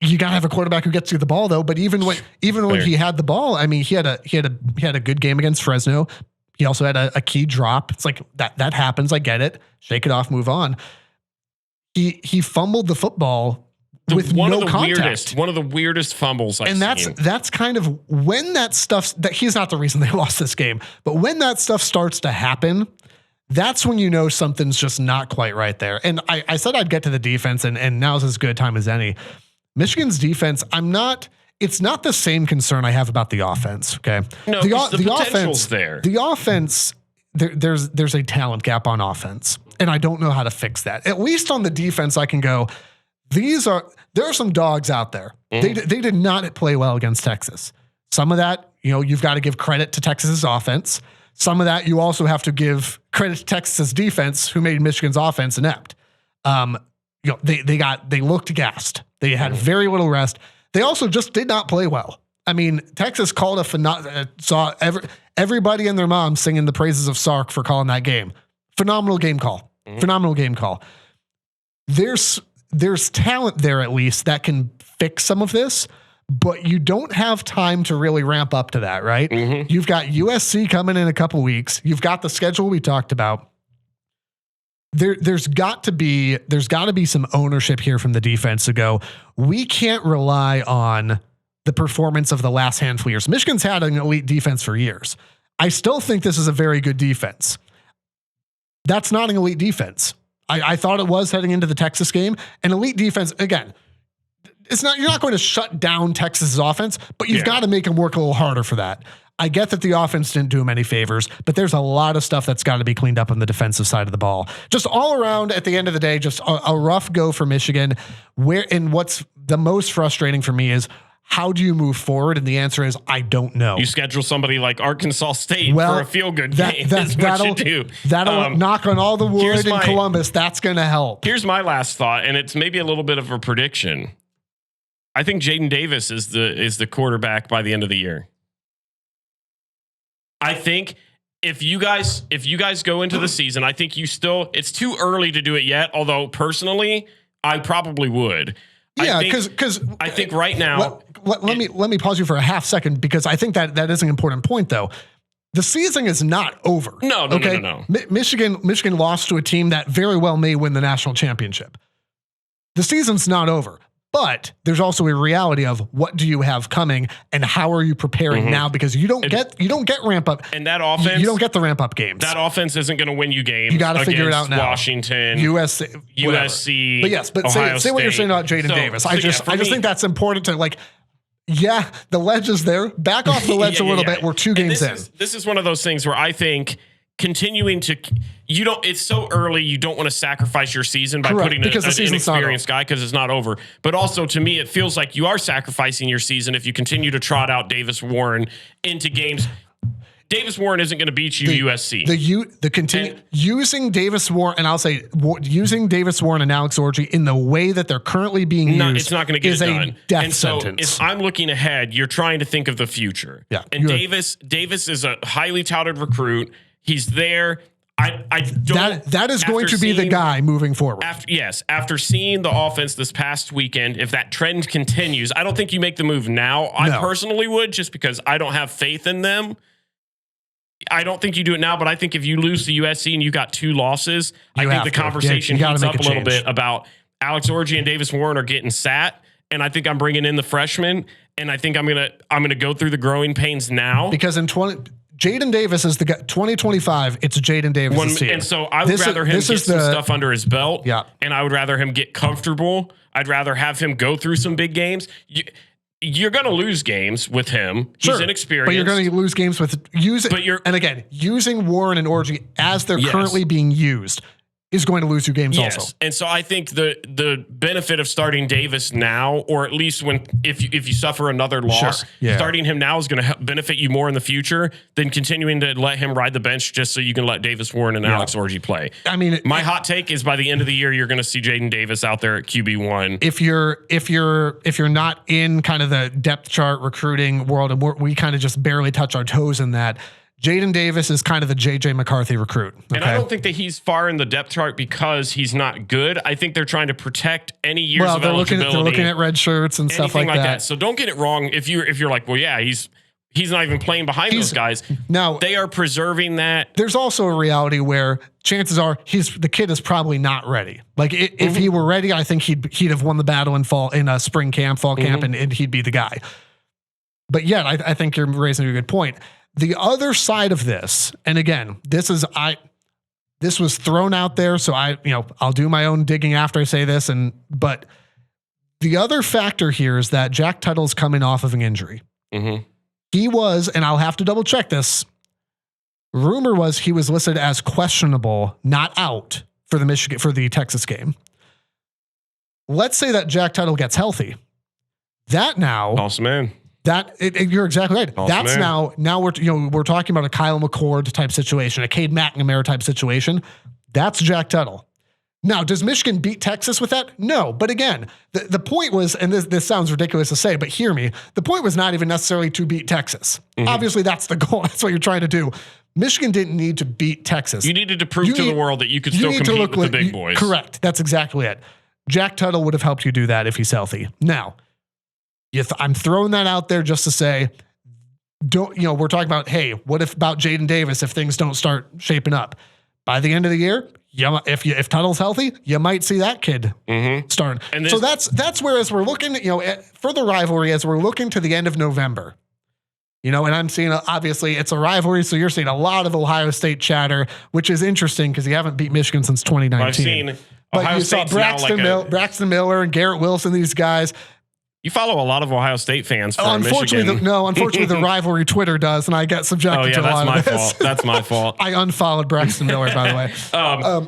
You got to have a quarterback who gets you the ball, though. But even when he had the ball, I mean, he had a good game against Fresno. He also had a key drop. It's like that happens. I get it. Shake it off. Move on. He fumbled the football with no context. One of the weirdest fumbles I've seen. That's kind of when that stuff. That he's not the reason they lost this game, but when that stuff starts to happen, that's when you know something's just not quite right there. And I said I'd get to the defense, and now's as good a time as any. Michigan's defense, it's not the same concern I have about the offense. Okay. No, the offense there. The offense, there's a talent gap on offense, and I don't know how to fix that. At least on the defense, I can go, there are some dogs out there. Mm-hmm. They did not play well against Texas. Some of that, you've got to give credit to Texas's offense. Some of that you also have to give credit to Texas's defense, who made Michigan's offense inept. They looked gassed. They had very little rest. They also just did not play well. I mean, Texas called saw everybody and their mom singing the praises of Sark for calling that game. Phenomenal game call. Phenomenal game call. There's talent there at least that can fix some of this, but you don't have time to really ramp up to that, right? You've got USC coming in a couple weeks. You've got the schedule we talked about. There's got to be some ownership here from the defense to go, we can't rely on the performance of the last handful of years. Michigan's had an elite defense for years. I still think this is a very good defense. That's not an elite defense. I thought it was heading into the Texas game. An elite defense, again, you're not going to shut down Texas's offense, but you've got to make them work a little harder for that. I get that the offense didn't do him any favors, but there's a lot of stuff that's got to be cleaned up on the defensive side of the ball. Just all around, at the end of the day, just a rough go for Michigan. What's the most frustrating for me is, how do you move forward? And the answer is, I don't know. You schedule somebody like Arkansas State for a feel-good game. That'll knock on all the wood in Columbus. That's going to help. Here's my last thought, and it's maybe a little bit of a prediction. I think Jaden Davis is the quarterback by the end of the year. I think if you guys go into the season, I think it's too early to do it yet. Although personally, I probably would. Yeah, because I think right now. Let me pause you for a half second, because I think that is an important point though. The season is not over. No. Michigan lost to a team that very well may win the national championship. The season's not over. But there's also a reality of what do you have coming and how are you preparing now, because you don't get ramp up, and that offense, you don't get the ramp up games. That offense isn't going to win you games. You got to figure it out now. Washington, USC, but yes, but say what you're saying about Jaden Davis. I just think that's important to the ledge is there. Back off the ledge a little bit. We're 2 games in. This is one of those things where I think continuing to it's so early, you don't want to sacrifice your season by putting an inexperienced guy, because it's not over. But also, to me, it feels like you are sacrificing your season if you continue to trot out Davis Warren into games. Davis Warren isn't going to beat you, USC. Using Davis Warren, and I'll say using Davis Warren and Alex Orji in the way that they're currently being used, it's not going to get it done. Death sentence. If I'm looking ahead, you're trying to think of the future. Yeah, and Davis is a highly touted recruit. He's there. That is going to be the guy moving forward. After seeing the offense this past weekend, if that trend continues, I don't think you make the move now. I personally would, just because I don't have faith in them. I don't think you do it now, but I think if you lose to USC and you got 2 losses, I think the conversation heats up a little bit about Alex Orji and Davis Warren are getting sat, and I think I'm bringing in the freshmen, and I think I'm gonna go through the growing pains now, because in Jaden Davis is the guy. 2025, it's Jaden Davis. And so I would rather him get some stuff under his belt. Yeah. And I would rather him get comfortable. I'd rather have him go through some big games. You're going to lose games with him. Sure, he's inexperienced. But you're going to lose games with using Warren and Orji as they're currently being used is going to lose you games also. And so I think the benefit of starting Davis now, or at least if you suffer another loss, starting him now is going to benefit you more in the future than continuing to let him ride the bench just so you can let Davis Warren and Alex Orji play. I mean, my hot take is by the end of the year, you're going to see Jaden Davis out there at QB1. If you're not in kind of the depth chart recruiting world, and we kind of just barely touch our toes in that, Jaden Davis is kind of the JJ McCarthy recruit. Okay? And I don't think that he's far in the depth chart because he's not good. I think they're trying to protect any years of eligibility. They're looking at red shirts and stuff like that. So don't get it wrong. If you're like, well, yeah, he's not even playing behind those guys. Now they are preserving that. There's also a reality where chances are the kid is probably not ready. Like if he were ready, I think he'd have won the battle in a fall camp, and he'd be the guy. But yet, I think you're raising a good point. The other side of this, and again, this was thrown out there, so I'll do my own digging after I say this. But the other factor here is that Jack Tuttle's coming off of an injury. He was, and I'll have to double check this. Rumor was he was listed as questionable, not out for the Texas game. Let's say that Jack Tuttle gets healthy. That now, awesome man. You're exactly right. Awesome, that's man. now we're talking about a Kyle McCord type situation, a Cade McNamara type situation. That's Jack Tuttle. Now, does Michigan beat Texas with that? No. But again, the point was, and this sounds ridiculous to say, but hear me, the point was not even necessarily to beat Texas. Obviously, that's the goal. That's what you're trying to do. Michigan didn't need to beat Texas. You needed to prove to the world that you could still compete with the big boys. Correct. That's exactly it. Jack Tuttle would have helped you do that if he's healthy. Now, I'm throwing that out there just to say, we're talking about, hey, what if about Jaden Davis if things don't start shaping up? By the end of the year, if Tuttle's healthy, you might see that kid starting. And so that's where, as we're looking, for the rivalry, as we're looking to the end of November, and I'm seeing, obviously, it's a rivalry, so you're seeing a lot of Ohio State chatter, which is interesting because you haven't beat Michigan since 2019. I've seen but Ohio you State's saw Braxton Miller and Garrett Wilson, these guys. You follow a lot of Ohio State fans from unfortunately, Michigan. Unfortunately, the rivalry Twitter does, and I get subjected to a lot of this. That's my fault. That's my fault. I unfollowed Braxton Miller, by the way.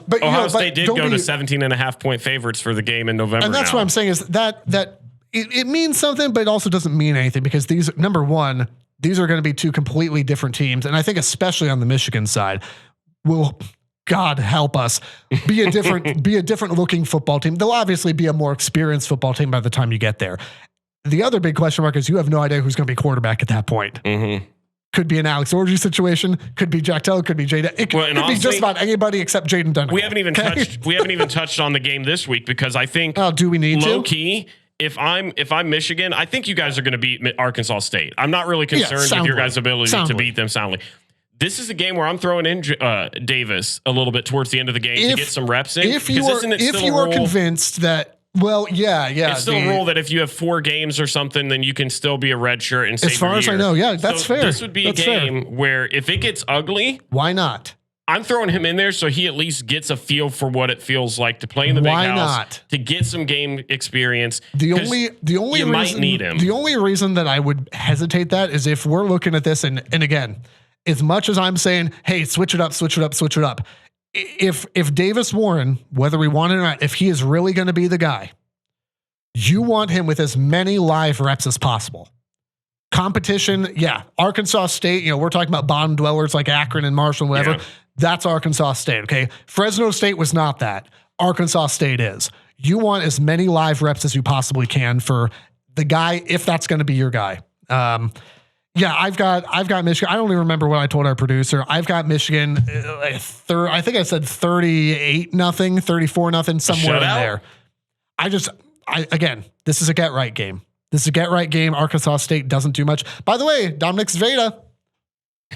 But Ohio State did go to 17.5-point favorites for the game in November. And that's what I'm saying is that it means something, but it also doesn't mean anything because number one, these are going to be two completely different teams. And I think especially on the Michigan side, will God help us be a different looking football team. They'll obviously be a more experienced football team by the time you get there. The other big question mark is you have no idea who's going to be quarterback at that point. Could be an Alex Orji situation. Could be Jack Tuttle. Could be Jaden. It could be just about anybody except Jaden Dunn. We haven't even touched on the game this week because I think. Oh, do we need low key? If I'm Michigan, I think you guys are going to beat Arkansas State. I'm not really concerned with your guys' ability to beat them soundly. This is a game where I'm throwing in Davis a little bit towards the end of the game to get some reps in. If you are convinced that. Well, yeah. It's still a rule that if you have 4 games or something, then you can still be a red shirt and save as far as I know, that's fair. This would be a game where if it gets ugly, why not? I'm throwing him in there so he at least gets a feel for what it feels like to play in the big house, to get some game experience. The only reason, might need him. The only reason that I would hesitate that is if we're looking at this and again, as much as I'm saying, hey, switch it up. If Davis Warren, whether we want it or not, if he is really going to be the guy, you want him with as many live reps as possible. Competition, Arkansas State, we're talking about bottom dwellers like Akron and Marshall and whatever. Yeah. That's Arkansas State, okay? Fresno State was not that. Arkansas State is. You want as many live reps as you possibly can for the guy, if that's going to be your guy. I've got Michigan. I don't even remember what I told our producer. I've got Michigan. I think I said 38-0, 34-0, somewhere in there. Again, this is a get right game. Arkansas State doesn't do much. By the way, Dominic Zveda,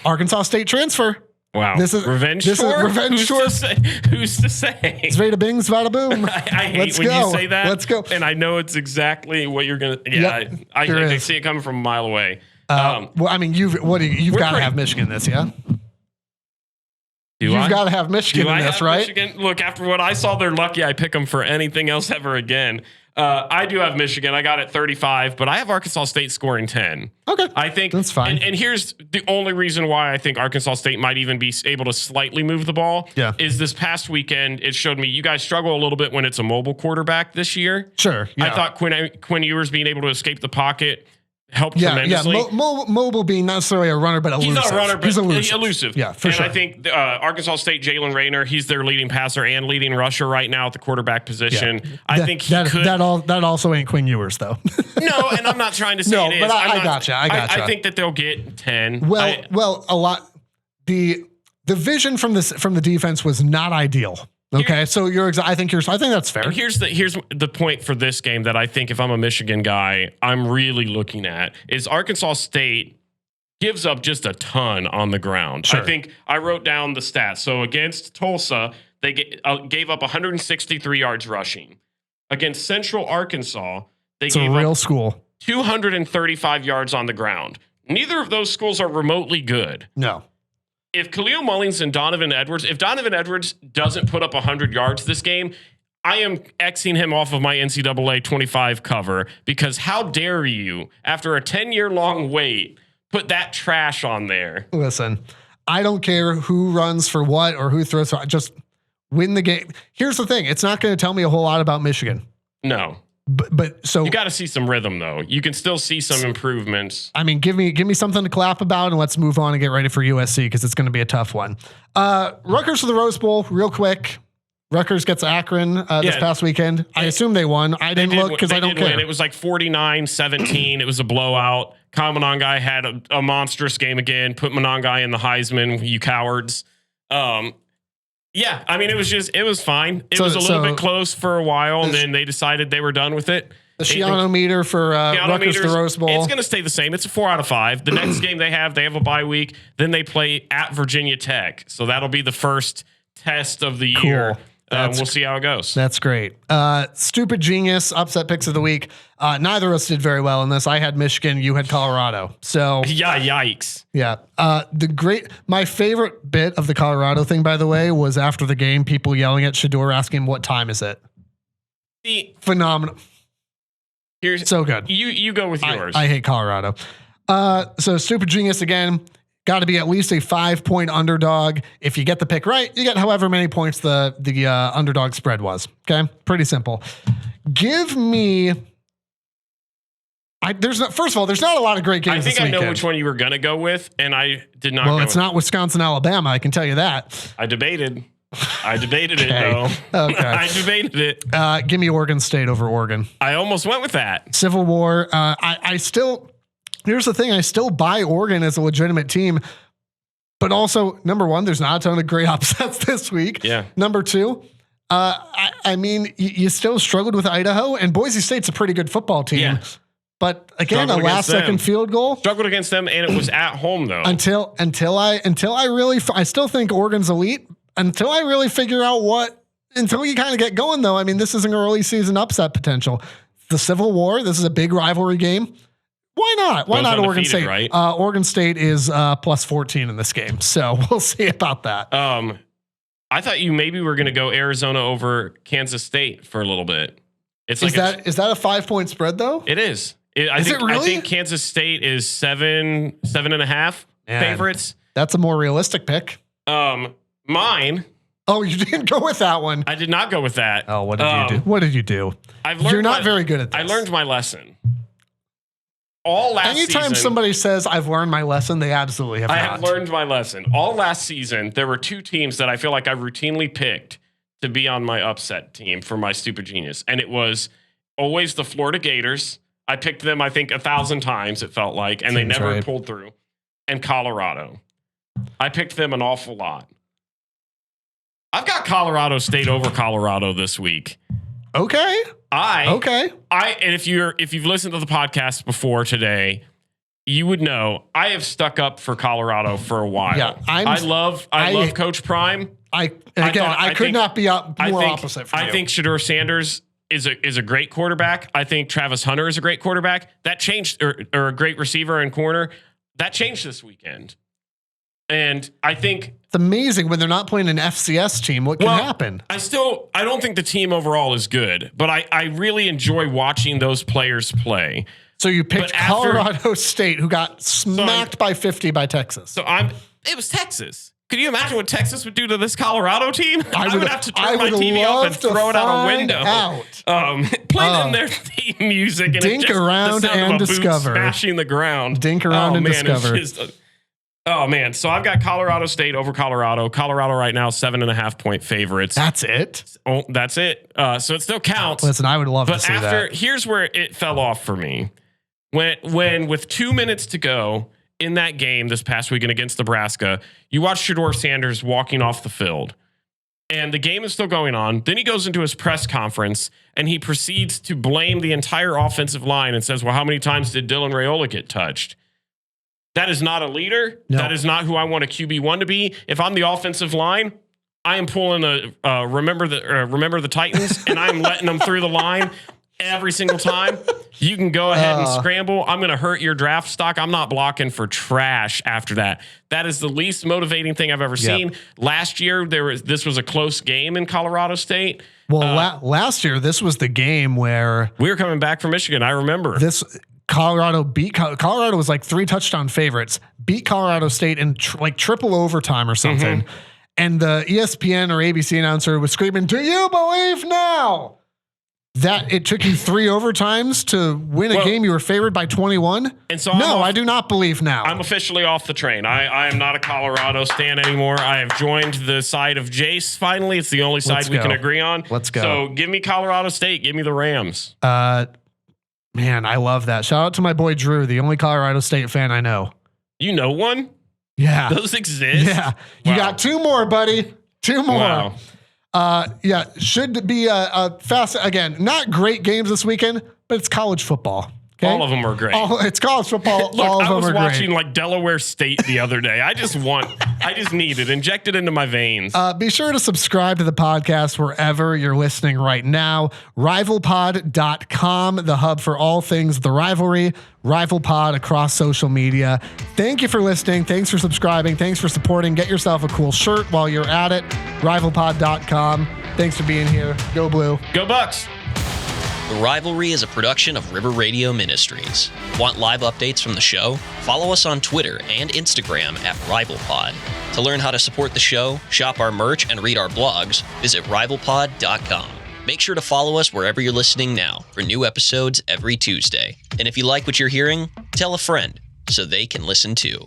Arkansas State transfer. Wow. This is revenge tour. Who's to say? Zveda bing, Zveda boom. I hate when you say that. Let's go. And I know it's exactly what you're going to. Yeah, I can see it coming from a mile away. Well, I mean, you've got to have Michigan this, yeah? You've got to have Michigan in this, right? Michigan? Look, after what I saw, they're lucky I pick them for anything else ever again. I do have Michigan. I got it 35, but I have Arkansas State scoring 10. Okay. I think that's fine. And here's the only reason why I think Arkansas State might even be able to slightly move the ball. Yeah. Is this past weekend, it showed me you guys struggle a little bit when it's a mobile quarterback this year. Sure. Yeah. I thought Quinn Ewers being able to escape the pocket helped tremendously. Yeah, mobile being not necessarily a runner, but elusive. He's not a runner, but he's elusive. Yeah, for sure. And I think Arkansas State, Jalen Rayner, he's their leading passer and leading rusher right now at the quarterback position. Yeah. I think he could. That also ain't Quinn Ewers, though. No, and I'm not trying to say it is. But I gotcha. I think that they'll get 10. Well, a lot. The vision from the defense was not ideal. Okay, so I think that's fair. And here's the point for this game that I think if I'm a Michigan guy, I'm really looking at is Arkansas State gives up just a ton on the ground. Sure. I think I wrote down the stats. So against Tulsa, they gave up 163 yards rushing. Against Central Arkansas, they gave a real up school 235 yards on the ground. Neither of those schools are remotely good. No. If Khalil Mullings and Donovan Edwards doesn't put up 100 yards this game, I am Xing him off of my NCAA 25 cover because how dare you, after a 10-year-long wait, put that trash on there? Listen, I don't care who runs for what or who throws for, just win the game. Here's the thing. It's not going to tell me a whole lot about Michigan. No. But so you got to see some rhythm though. You can still see some improvements. I mean, give me something to clap about, and let's move on and get ready for USC because it's going to be a tough one. Rutgers to the Rose Bowl, real quick. Rutgers gets Akron this past weekend. I assume they won. I didn't look because I don't care. It was like 49-17. It was a blowout. Kyle Monangai had a monstrous game again. Put Monangai in the Heisman, you cowards. Yeah, I mean, it was fine. It was a little bit close for a while, and then they decided they were done with it. The Shiano meter for Rutgers the Rose Bowl. It's going to stay the same. It's a 4 out of 5. The next game they have a bye week. Then they play at Virginia Tech. So that'll be the first test of the year. We'll see how it goes. That's great. Stupid genius upset picks of the week. Neither of us did very well in this. I had Michigan. You had Colorado. So yeah, yikes. Yeah. My favorite bit of the Colorado thing, by the way, was after the game, people yelling at Shedeur, asking him, what time is it? Phenomenal. Here's so good. You go with yours. I hate Colorado. So stupid genius again. Got to be at least a 5-point underdog. If you get the pick right, you get however many points the underdog spread was. Okay, pretty simple. Give me. First of all, there's not a lot of great games. I think I know which one you were gonna go with, and I did not. Well, it's not Wisconsin, Alabama. I can tell you that. I debated it though. Okay. I debated it. Give me Oregon State over Oregon. I almost went with that. Civil War. I still. Here's the thing. I still buy Oregon as a legitimate team, but also number one, there's not a ton of great upsets this week. Yeah. Number two, I mean, you still struggled with Idaho, and Boise State's a pretty good football team. Yeah. But again, a last second field goal. Struggled against them, and it was at home though. Until I really, I still think Oregon's elite. Until I really figure out until you kind of get going though. I mean, this is an early season upset potential. The Civil War. This is a big rivalry game. Why not? Why not Oregon State? Right? Oregon State is plus 14 in this game, so we'll see about that. I thought you maybe were going to go Arizona over Kansas State for a little bit. Is that a 5-point spread though? It is. is it really? I think Kansas State is 7.5 favorites. That's a more realistic pick. Mine. Oh, you didn't go with that one. I did not go with that. Oh, what did you do? What did you do? You're not very good at this. I learned my lesson. Anytime somebody says I've learned my lesson, they absolutely have not. I have learned my lesson. All last season, there were 2 teams that I feel like I routinely picked to be on my upset team for my stupid genius. And it was always the Florida Gators. I picked them, I think, 1,000 times, it felt like, and they never pulled through. And Colorado. I picked them an awful lot. I've got Colorado State over Colorado this week. Okay. And if you've listened to the podcast before today, you would know I have stuck up for Colorado for a while. Yeah, I love Coach Prime. I could not be more opposite for you. I think Shedeur Sanders is a great quarterback. I think Travis Hunter is a great quarterback. That changed, or a great receiver and corner. That changed this weekend. And I think it's amazing when they're not playing an FCS team. What can happen? I don't think the team overall is good, but I really enjoy watching those players play. So you picked Colorado State, who got smacked by 50 by Texas. It was Texas. Could you imagine what Texas would do to this Colorado team? I would have to turn my TV off and throw it out a window. Playing in their theme music and dink around and discover, smashing the ground. Dink around and discover. Oh man, so I've got Colorado State over Colorado. Colorado right now 7.5-point favorites. That's it. Oh, that's it. So it still counts. Listen, I would love to see that. Here's where it fell off for me. When with 2 minutes to go in that game this past weekend against Nebraska, you watch Shedeur Sanders walking off the field, and the game is still going on. Then he goes into his press conference and he proceeds to blame the entire offensive line and says, "Well, how many times did Dylan Raiola get touched?" That is not a leader. No. That is not who I want a QB1 to be. If I'm the offensive line, I am pulling a remember the Titans, and I'm letting them through the line every single time. You can go ahead and scramble. I'm going to hurt your draft stock. I'm not blocking for trash after that. That is the least motivating thing I've ever seen. Last year, this was a close game in Colorado State. Well, last year, this was the game where we were coming back from Michigan. I remember this. Colorado was like 3 touchdown favorites, beat Colorado State in triple overtime or something. Mm-hmm. And the ESPN or ABC announcer was screaming, "Do you believe now?" that it took you 3 overtimes to win a game you were favored by 21? And so I do not believe now. I'm officially off the train. I am not a Colorado stan anymore. I have joined the side of Jace. Finally, it's the only side we can agree on. Let's go. So give me Colorado State. Give me the Rams. Man, I love that. Shout out to my boy Drew, the only Colorado State fan I know. You know one? Yeah. Those exist? Yeah. You got 2 more, buddy. 2 more. Wow. Should be a fast, again, not great games this weekend, but it's college football. Okay? All of them are great. It's college football. Look, all of I them was are watching great. like Delaware State the other day. I just need it. Inject it into my veins. Be sure to subscribe to the podcast wherever you're listening right now. Rivalpod.com, the hub for all things the rivalry. RivalPod across social media. Thank you for listening. Thanks for subscribing. Thanks for supporting. Get yourself a cool shirt while you're at it. Rivalpod.com. Thanks for being here. Go Blue. Go Bucks. The Rivalry is a production of River Radio Ministries. Want live updates from the show? Follow us on Twitter and Instagram at RivalPod. To learn how to support the show, shop our merch, and read our blogs, visit RivalPod.com. Make sure to follow us wherever you're listening now for new episodes every Tuesday. And if you like what you're hearing, tell a friend so they can listen too.